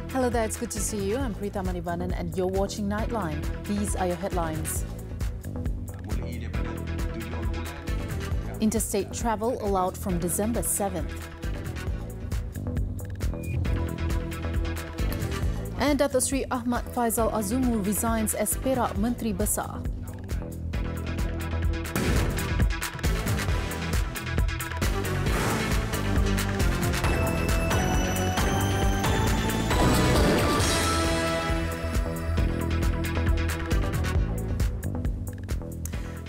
Hello there, it's good to see you. I'm Pritha Manivannan and you're watching Nightline. These are your headlines. Interstate travel allowed from December 7th. And Datuk Sri Ahmad Faizal Azumu resigns as Perak Menteri Besar.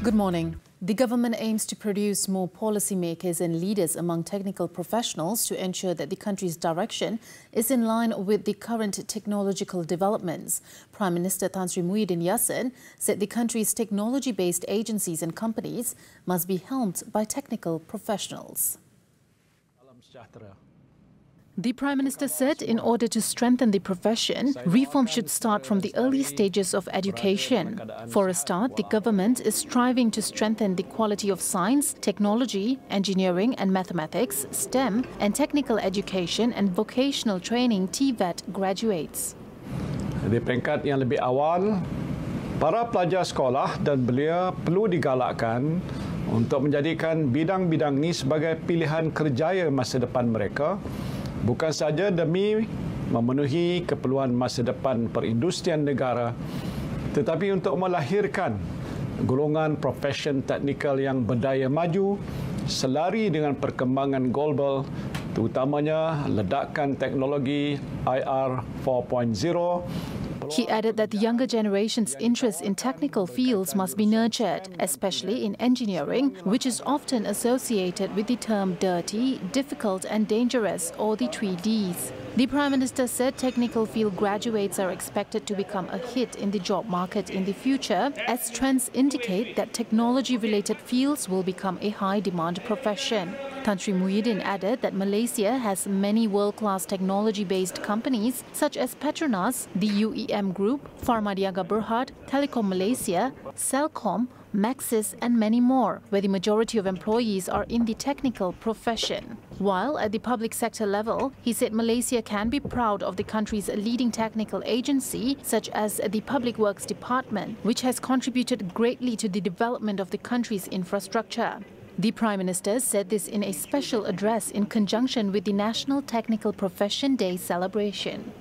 Good morning. The government aims to produce more policymakers and leaders among technical professionals to ensure that the country's direction is in line with the current technological developments. Prime Minister Tan Sri Muhyiddin Yassin said the country's technology-based agencies and companies must be helmed by technical professionals. The Prime Minister said in order to strengthen the profession, reform should start from the early stages of education. For a start, the government is striving to strengthen the quality of science, technology, engineering and mathematics, STEM, and technical education and vocational training TVET graduates. Di peringkat yang lebih awal, para pelajar sekolah dan belia perlu digalakkan untuk menjadikan bidang-bidang ini sebagai pilihan kerjaya masa depan mereka, bukan sahaja demi memenuhi keperluan masa depan perindustrian negara, tetapi untuk melahirkan golongan profesion teknikal yang berdaya maju, selari dengan perkembangan global, terutamanya ledakan teknologi IR 4.0. He added that the younger generation's interest in technical fields must be nurtured, especially in engineering, which is often associated with the term dirty, difficult and dangerous, or the 3Ds. The Prime Minister said technical field graduates are expected to become a hit in the job market in the future, as trends indicate that technology-related fields will become a high-demand profession. Tan Sri Muhyiddin added that Malaysia has many world-class technology-based companies such as Petronas, the UEM Group, Pharmadiaga Berhad, Telekom Malaysia, Celcom, Maxis and many more, where the majority of employees are in the technical profession. While at the public sector level, he said Malaysia can be proud of the country's leading technical agency, such as the Public Works Department, which has contributed greatly to the development of the country's infrastructure. The Prime Minister said this in a special address in conjunction with the National Technical Profession Day celebration.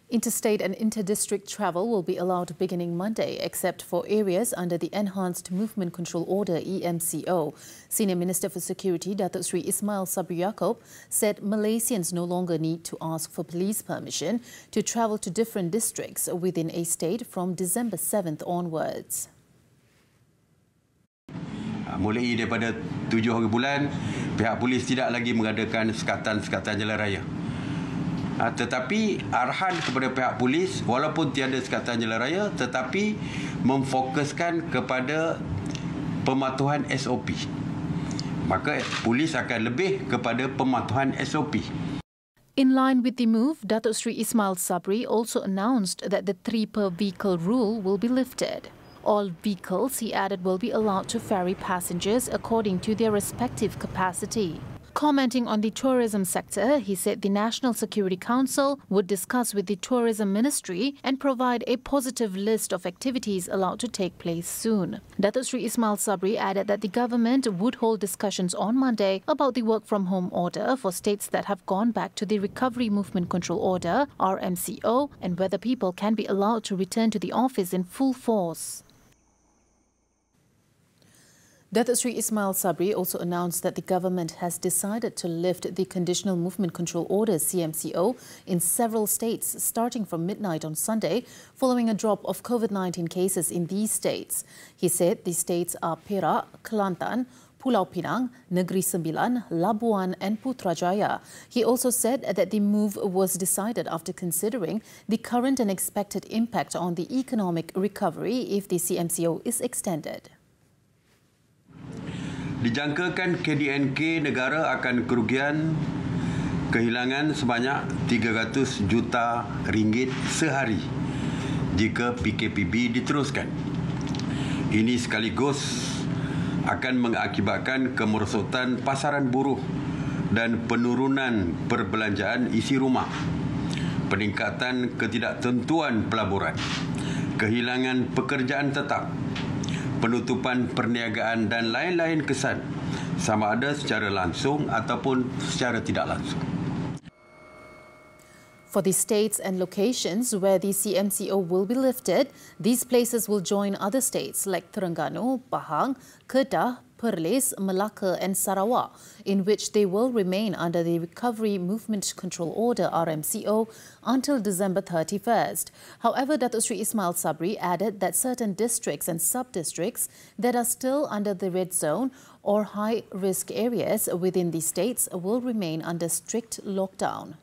Interstate and inter-district travel will be allowed beginning Monday, except for areas under the Enhanced Movement Control Order (EMCO). Senior Minister for Security, Datuk Sri Ismail Sabri Yaakob, said Malaysians no longer need to ask for police permission to travel to different districts within a state from December 7th onwards. Mulai daripada 7 hari bulan, pihak polis tidak lagi mengadakan sekatan-sekatan jalan raya. Tetapi arahan kepada pihak polis, walaupun tiada sekatan jalan raya, tetapi memfokuskan kepada pematuhan SOP. Maka polis akan lebih kepada pematuhan SOP. In line with the move, Datuk Sri Ismail Sabri also announced that the 3 per vehicle rule will be lifted. All vehicles, he added, will be allowed to ferry passengers according to their respective capacity. Commenting on the tourism sector, he said the National Security Council would discuss with the Tourism Ministry and provide a positive list of activities allowed to take place soon. Datuk Sri Ismail Sabri added that the government would hold discussions on Monday about the work-from-home order for states that have gone back to the Recovery Movement Control Order, RMCO, and whether people can be allowed to return to the office in full force. Datuk Sri Ismail Sabri also announced that the government has decided to lift the Conditional Movement Control Order (CMCO) in several states starting from midnight on Sunday, following a drop of COVID-19 cases in these states. He said the states are Perak, Kelantan, Pulau Pinang, Negeri Sembilan, Labuan and Putrajaya. He also said that the move was decided after considering the current and expected impact on the economic recovery if the CMCO is extended. Dijangkakan KDNK negara akan kehilangan sebanyak 300 juta ringgit sehari jika PKPB diteruskan. Ini sekaligus akan mengakibatkan kemerosotan pasaran buruh dan penurunan perbelanjaan isi rumah, peningkatan ketidaktentuan pelaburan, kehilangan pekerjaan tetap, penutupan perniagaan dan lain-lain kesan, sama ada secara langsung ataupun secara tidak langsung. For the states and locations where the CMCO will be lifted, these places will join other states like Terengganu, Pahang, Kedah, Perlis, Melaka and Sarawak, in which they will remain under the Recovery Movement Control Order RMCO until December 31st. However, Datuk Sri Ismail Sabri added that certain districts and sub-districts that are still under the red zone or high-risk areas within the states will remain under strict lockdown.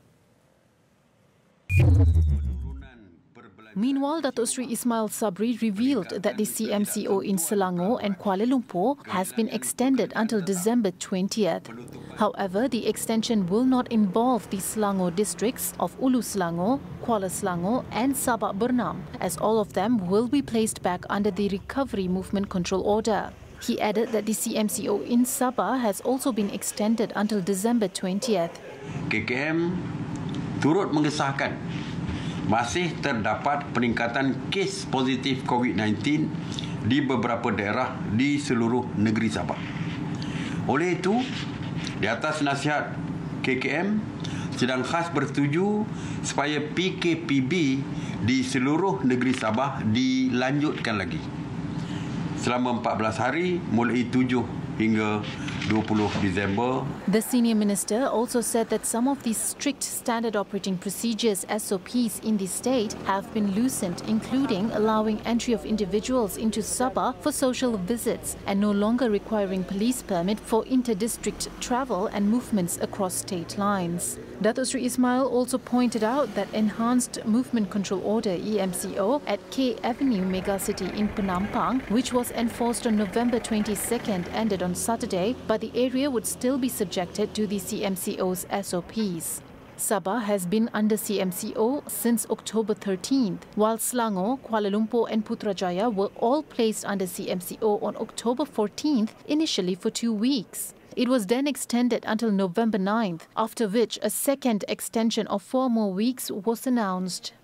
Meanwhile, Datuk Sri Ismail Sabri revealed that the CMCO in Selangor and Kuala Lumpur has been extended until December 20th. However, the extension will not involve the Selangor districts of Ulu Selangor, Kuala Selangor and Sabak Bernam, as all of them will be placed back under the Recovery Movement Control Order. He added that the CMCO in Sabah has also been extended until December 20th. KKM turut mengesahkan masih terdapat peningkatan kes positif COVID-19 di beberapa daerah di seluruh negeri Sabah. Oleh itu, di atas nasihat KKM, sedang khas bersetuju supaya PKPB di seluruh negeri Sabah dilanjutkan lagi selama 14 hari mulai 7 hingga 20 Disember. The senior minister also said that some of these strict standard operating procedures SOPs in the state have been loosened, including allowing entry of individuals into Sabah for social visits and no longer requiring police permit for inter-district travel and movements across state lines. Datuk Sri Ismail also pointed out that Enhanced Movement Control Order EMCO at K Avenue Megacity in Penampang, which was enforced on November 22nd, ended on Saturday, but the area would still be subjected to the CMCO's SOPs. Sabah has been under CMCO since October 13th, while Selangor, Kuala Lumpur and Putrajaya were all placed under CMCO on October 14th, initially for 2 weeks. It was then extended until November 9th, after which a second extension of 4 more weeks was announced.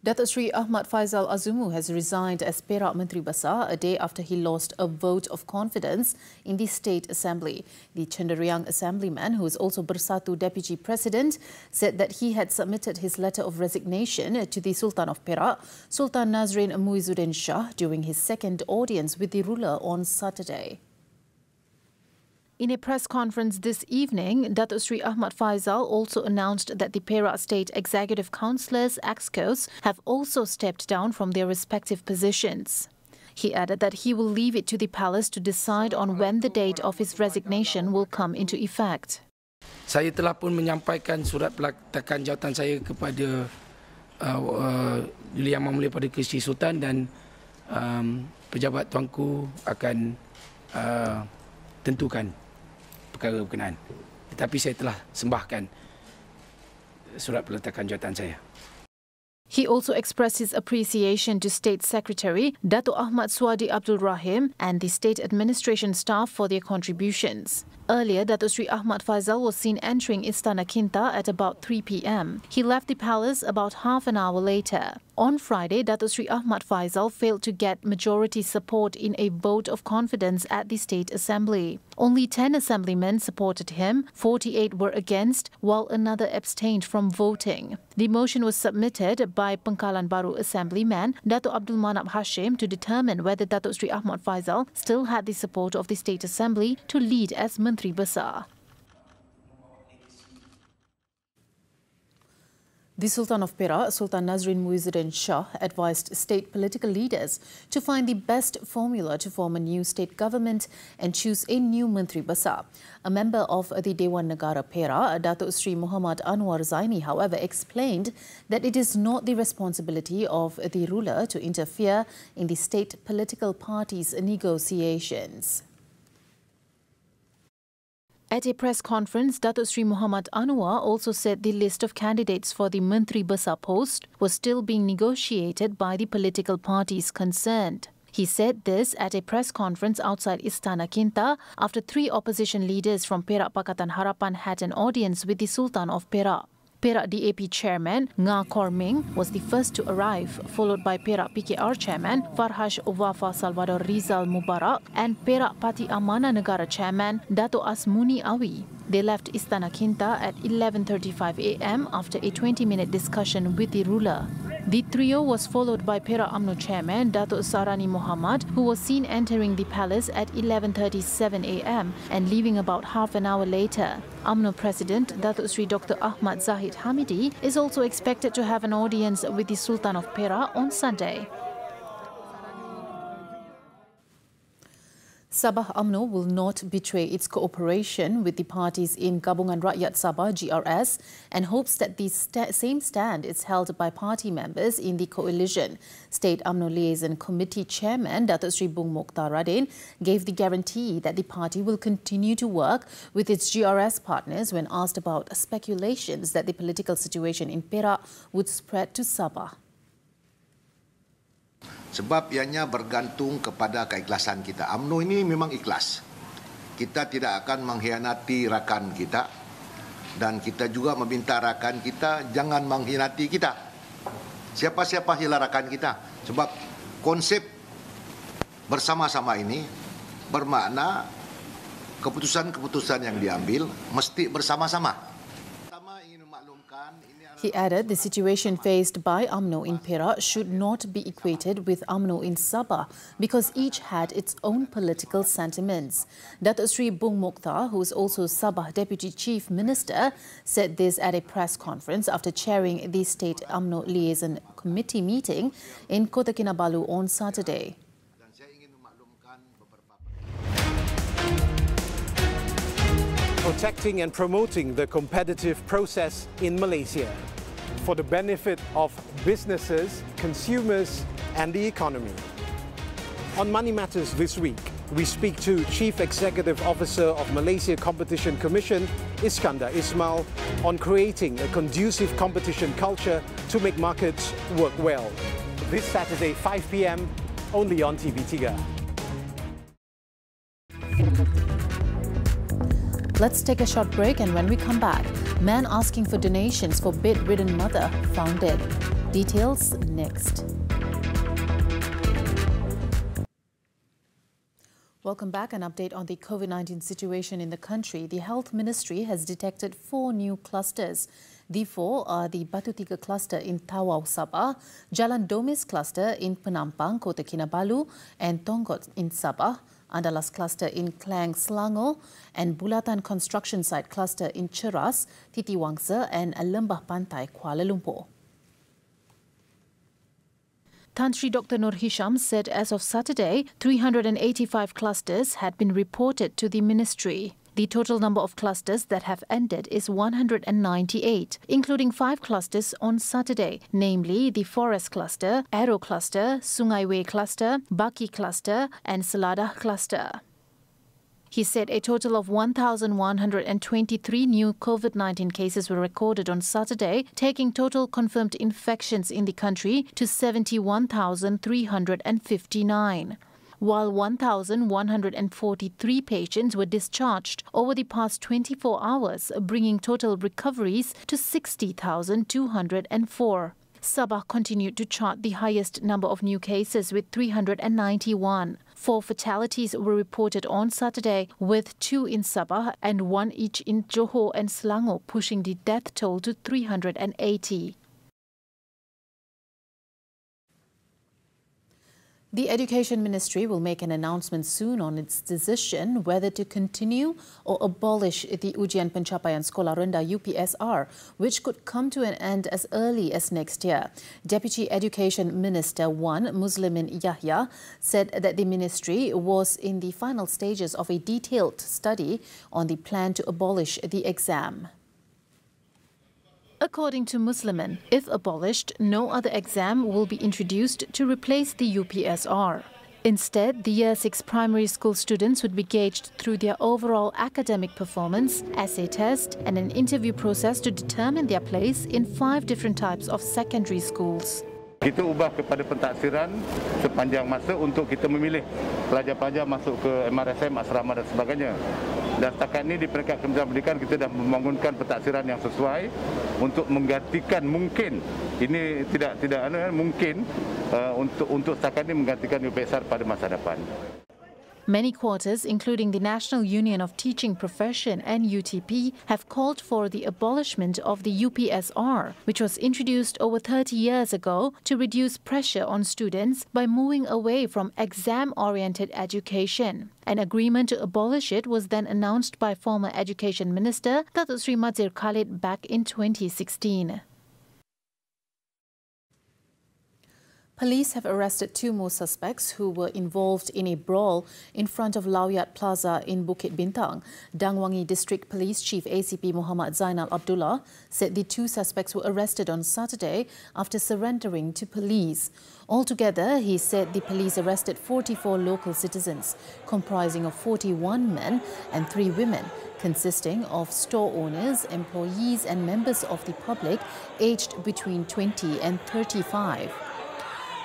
Datuk Sri Ahmad Faizal Azumu has resigned as Perak Menteri Besar a day after he lost a vote of confidence in the State Assembly. The Cenderawsih Assemblyman, who is also Bersatu Deputy President, said that he had submitted his letter of resignation to the Sultan of Perak, Sultan Nazrin Muizuddin Shah, during his second audience with the ruler on Saturday. In a press conference this evening, Datuk Sri Ahmad Faizal also announced that the Perak State Executive Councillors, EXCOs, have also stepped down from their respective positions. He added that he will leave it to the palace to decide on when the date of his resignation will come into effect. Saya telah pun menyampaikan surat peletakan jawatan saya kepada Yang Maha Mulia pada Kesi Sultan dan pejabat tuanku akan tentukan perkara berkenaan. Tetapi saya telah sembahkan surat peletakan jawatan saya. He also expressed his appreciation to State Secretary Datuk Ahmad Suadi Abdul Rahim and the state administration staff for their contributions. Earlier, Datuk Sri Ahmad Faizal was seen entering Istana Kinta at about 3 p.m. He left the palace about half an hour later. On Friday, Datuk Sri Ahmad Faizal failed to get majority support in a vote of confidence at the State Assembly. Only 10 assemblymen supported him, 48 were against, while another abstained from voting. The motion was submitted by Pengkalan Baru Assemblyman Datuk Abdul Manap Hashim to determine whether Datuk Sri Ahmad Faizal still had the support of the State Assembly to lead as Menteri Besar. The Sultan of Perak, Sultan Nazrin Muizuddin Shah, advised state political leaders to find the best formula to form a new state government and choose a new Menteri Besar. A member of the Dewan Negara Perak, Datuk Sri Muhammad Anwar Zaini, however, explained that it is not the responsibility of the ruler to interfere in the state political parties' negotiations. At a press conference, Datuk Sri Muhammad Anwar also said the list of candidates for the Menteri Besar post was still being negotiated by the political parties concerned. He said this at a press conference outside Istana Kinta after 3 opposition leaders from Perak Pakatan Harapan had an audience with the Sultan of Perak. Perak DAP chairman Nga Korming was the first to arrive, followed by Perak PKR chairman Farhash Wafa Salvador Rizal Mubarak and Perak Parti Amanah Negara chairman Dato' Asmuni Awi. They left Istana Kinta at 11:35 a.m. after a 20-minute discussion with the ruler. The trio was followed by Perak UMNO chairman Dato' Sarani Muhammad, who was seen entering the palace at 11:37 a.m. and leaving about half an hour later. UMNO President Dato' Sri Dr. Ahmad Zahid Hamidi is also expected to have an audience with the Sultan of Perak on Sunday. Sabah UMNO will not betray its cooperation with the parties in Gabungan Rakyat Sabah GRS and hopes that the same stand is held by party members in the coalition. State UMNO Liaison Committee Chairman Datuk Sri Bung Mokhtar Radin gave the guarantee that the party will continue to work with its GRS partners when asked about speculations that the political situation in Perak would spread to Sabah. Sebab ianya bergantung kepada keikhlasan kita. UMNO ini memang ikhlas. Kita tidak akan mengkhianati rakan kita dan kita juga meminta rakan kita jangan mengkhianati kita. Siapa-siapa hilang rakan kita. Sebab konsep bersama-sama ini bermakna keputusan-keputusan yang diambil mesti bersama-sama. He added the situation faced by UMNO in Perak should not be equated with UMNO in Sabah because each had its own political sentiments. Datuk Sri Bung Mokhtar, who is also Sabah Deputy Chief Minister, said this at a press conference after chairing the State UMNO Liaison Committee meeting in Kota Kinabalu on Saturday. Protecting and promoting the competitive process in Malaysia for the benefit of businesses, consumers and the economy. On Money Matters this week, we speak to Chief Executive Officer of Malaysia Competition Commission, Iskandar Ismail, on creating a conducive competition culture to make markets work well. This Saturday, 5 p.m, only on TV3. Let's take a short break, and when we come back, man asking for donations for bedridden mother found dead. Details next. Welcome back. An update on the COVID-19 situation in the country. The Health Ministry has detected 4 new clusters. The 4 are the Batu Tiga cluster in Tawau, Sabah, Jalan Domis cluster in Penampang, Kota Kinabalu, and Tonggot in Sabah, Andalas cluster in Klang, Selangor, and Buletin construction site cluster in Cheras, Titiwangsa, and Lembah Pantai, Kuala Lumpur. Tan Sri Dr. Nur Hisham said as of Saturday, 385 clusters had been reported to the ministry. The total number of clusters that have ended is 198, including 5 clusters on Saturday, namely the Forest Cluster, Aero Cluster, Sungai Way Cluster, Baki Cluster and Seladah Cluster. He said a total of 1,123 new COVID-19 cases were recorded on Saturday, taking total confirmed infections in the country to 71,359. While 1,143 patients were discharged over the past 24 hours, bringing total recoveries to 60,204. Sabah continued to chart the highest number of new cases with 391. 4 fatalities were reported on Saturday, with 2 in Sabah and 1 each in Johor and Selangor, pushing the death toll to 380. The Education Ministry will make an announcement soon on its decision whether to continue or abolish the Ujian Pencapaian Sekolah Rendah UPSR, which could come to an end as early as next year. Deputy Education Minister 1 Muslimin Yahya said that the ministry was in the final stages of a detailed study on the plan to abolish the exam. According to Muslimin, if abolished, no other exam will be introduced to replace the UPSR. Instead, the Year 6 primary school students would be gauged through their overall academic performance, essay test, and an interview process to determine their place in 5 different types of secondary schools. Kita ubah kepada pentaksiran sepanjang masa untuk kita memilih pelajar-pelajar masuk ke MRSM, asrama dan sebagainya. Dan setakat ini di peringkat Kementerian Pendidikan kita dah membangunkan pentaksiran yang sesuai untuk menggantikan mungkin ini tidak mungkin untuk setakat ini menggantikan UPSR pada masa depan. Many quarters, including the National Union of Teaching Profession and UTP, have called for the abolishment of the UPSR, which was introduced over 30 years ago to reduce pressure on students by moving away from exam-oriented education. An agreement to abolish it was then announced by former Education Minister Datuk Sri Mazir Khalid back in 2016. Police have arrested 2 more suspects who were involved in a brawl in front of Lawyat Plaza in Bukit Bintang. Dangwangi District Police Chief ACP Muhammad Zainal Abdullah said the 2 suspects were arrested on Saturday after surrendering to police. Altogether, he said the police arrested 44 local citizens, comprising of 41 men and 3 women, consisting of store owners, employees and members of the public aged between 20 and 35.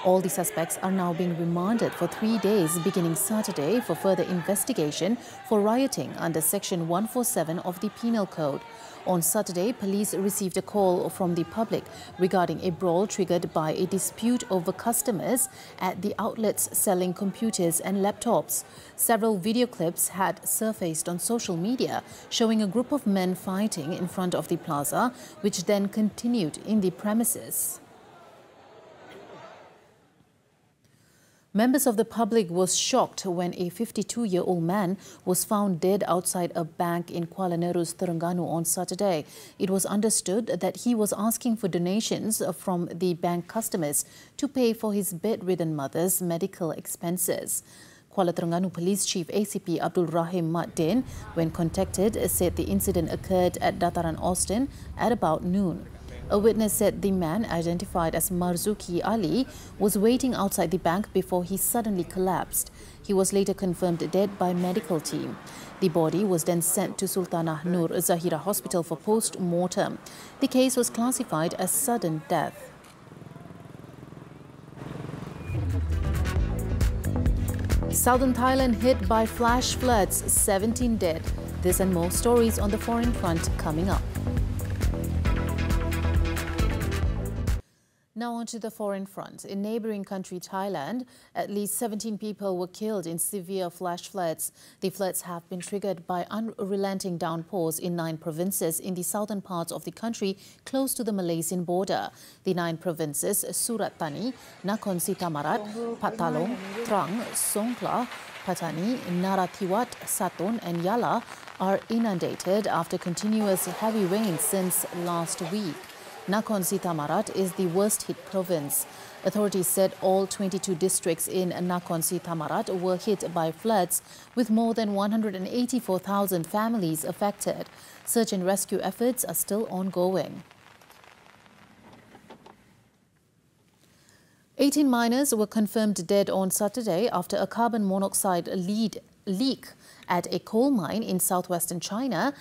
All the suspects are now being remanded for 3 days beginning Saturday for further investigation for rioting under Section 147 of the Penal Code. On Saturday, police received a call from the public regarding a brawl triggered by a dispute over customers at the outlets selling computers and laptops. Several video clips had surfaced on social media showing a group of men fighting in front of the plaza, which then continued in the premises. Members of the public were shocked when a 52-year-old man was found dead outside a bank in Kuala Nerus, Terengganu on Saturday. It was understood that he was asking for donations from the bank customers to pay for his bedridden mother's medical expenses. Kuala Terengganu Police Chief ACP Abdul Rahim Mat Din, when contacted, said the incident occurred at Dataran Austin at about noon. A witness said the man, identified as Marzuki Ali, was waiting outside the bank before he suddenly collapsed. He was later confirmed dead by medical team. The body was then sent to Sultanah Nur Zahira Hospital for post-mortem. The case was classified as sudden death. Southern Thailand hit by flash floods, 17 dead. This and more stories on the foreign front coming up. Now on to the foreign front. In neighbouring country Thailand, at least 17 people were killed in severe flash floods. The floods have been triggered by unrelenting downpours in 9 provinces in the southern parts of the country close to the Malaysian border. The 9 provinces, Surat Thani, Nakhon Si Thammarat, Pattalong, Trang, Songkhla, Pattani, Narathiwat, Satun and Yala, are inundated after continuous heavy rain since last week. Nakhon Si Thammarat is the worst-hit province. Authorities said all 22 districts in Nakhon Si Thammarat were hit by floods, with more than 184,000 families affected. Search and rescue efforts are still ongoing. 18 miners were confirmed dead on Saturday after a carbon monoxide leak at a coal mine in southwestern China.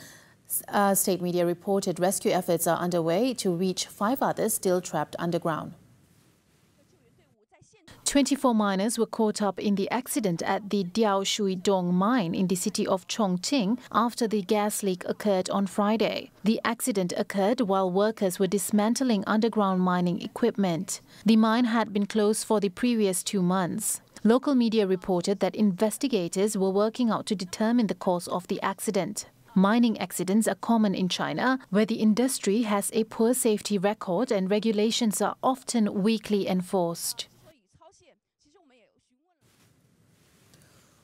State media reported rescue efforts are underway to reach 5 others still trapped underground. 24 miners were caught up in the accident at the Diao Shui Dong mine in the city of Chongqing after the gas leak occurred on Friday. The accident occurred while workers were dismantling underground mining equipment. The mine had been closed for the previous 2 months. Local media reported that investigators were working out to determine the cause of the accident. Mining accidents are common in China, where the industry has a poor safety record and regulations are often weakly enforced.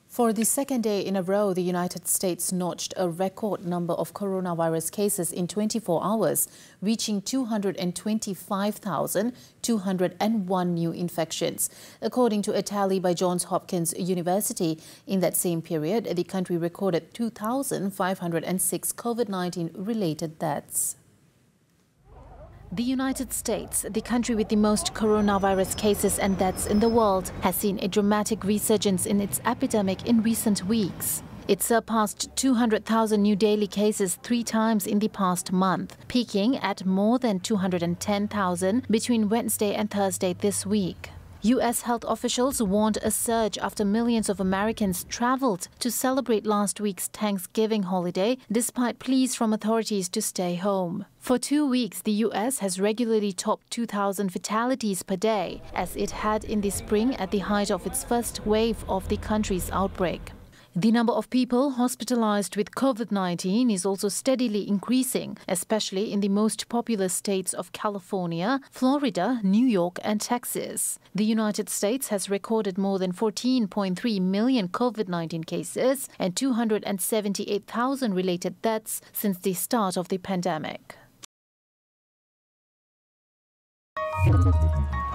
For the second day in a row, the United States notched a record number of coronavirus cases in 24 hours, reaching 225,201 new infections. According to a tally by Johns Hopkins University, in that same period, the country recorded 2,506 COVID-19 related deaths. The United States, the country with the most coronavirus cases and deaths in the world, has seen a dramatic resurgence in its epidemic in recent weeks. It surpassed 200,000 new daily cases 3 times in the past month, peaking at more than 210,000 between Wednesday and Thursday this week. U.S. health officials warned a surge after millions of Americans traveled to celebrate last week's Thanksgiving holiday, despite pleas from authorities to stay home. For 2 weeks, the U.S. has regularly topped 2,000 fatalities per day, as it had in the spring at the height of its first wave of the country's outbreak. The number of people hospitalized with COVID-19 is also steadily increasing, especially in the most populous states of California, Florida, New York and Texas. The United States has recorded more than 14.3 million COVID-19 cases and 278,000 related deaths since the start of the pandemic.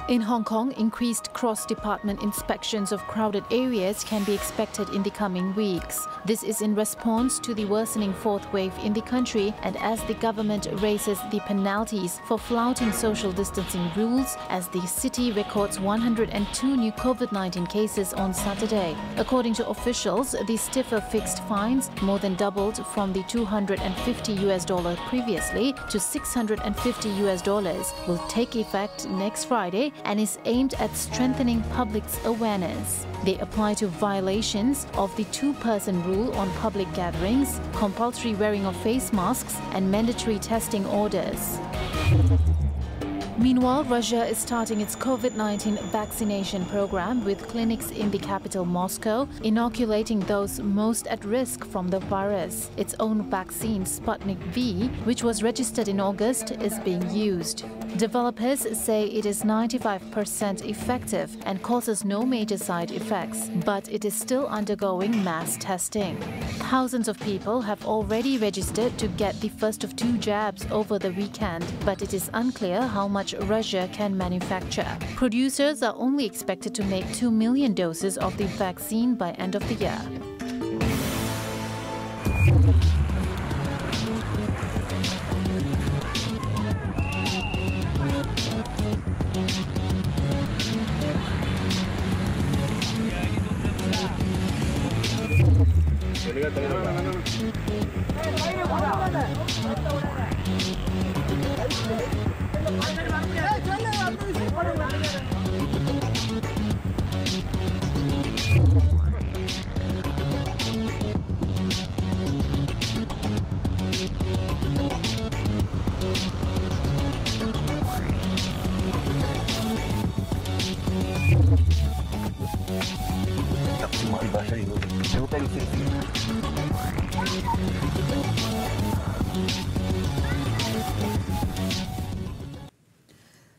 In Hong Kong, increased cross-department inspections of crowded areas can be expected in the coming weeks. This is in response to the worsening fourth wave in the country and as the government raises the penalties for flouting social distancing rules as the city records 102 new COVID-19 cases on Saturday. According to officials, the stiffer fixed fines more than doubled from the $250 previously to $650 will take effect next Friday and is aimed at strengthening public's awareness. They apply to violations of the 2-person rule on public gatherings, compulsory wearing of face masks and mandatory testing orders. Meanwhile, Russia is starting its COVID-19 vaccination program with clinics in the capital Moscow, inoculating those most at risk from the virus. Its own vaccine, Sputnik V, which was registered in August, is being used. Developers say it is 95% effective and causes no major side effects, but it is still undergoing mass testing. Thousands of people have already registered to get the first of 2 jabs over the weekend, but it is unclear how much Russia can manufacture. Producers are only expected to make 2 million doses of the vaccine by end of the year.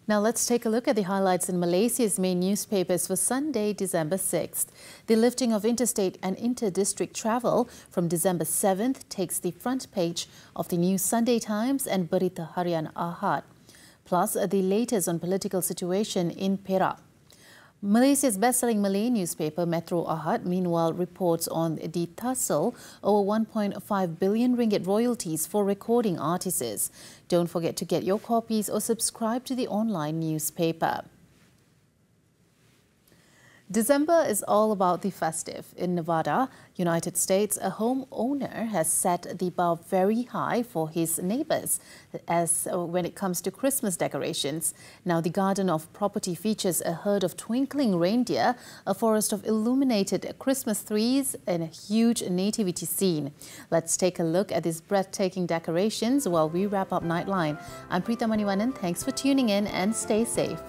Now let's take a look at the highlights in Malaysia's main newspapers for Sunday, December 6th. The lifting of interstate and inter-district travel from December 7th takes the front page of the New Sunday Times and Berita Harian Ahad, plus the latest on political situation in Perak. Malaysia's best-selling Malay newspaper Metro Ahad, meanwhile, reports on the tussle over 1.5 billion ringgit royalties for recording artists. Don't forget to get your copies or subscribe to the online newspaper. December is all about the festive. In Nevada, United States, a homeowner has set the bar very high for his neighbors when it comes to Christmas decorations. Now, the garden of property features a herd of twinkling reindeer, a forest of illuminated Christmas trees, and a huge nativity scene. Let's take a look at these breathtaking decorations while we wrap up Nightline. I'm Pritha Manivannan. Thanks for tuning in and stay safe.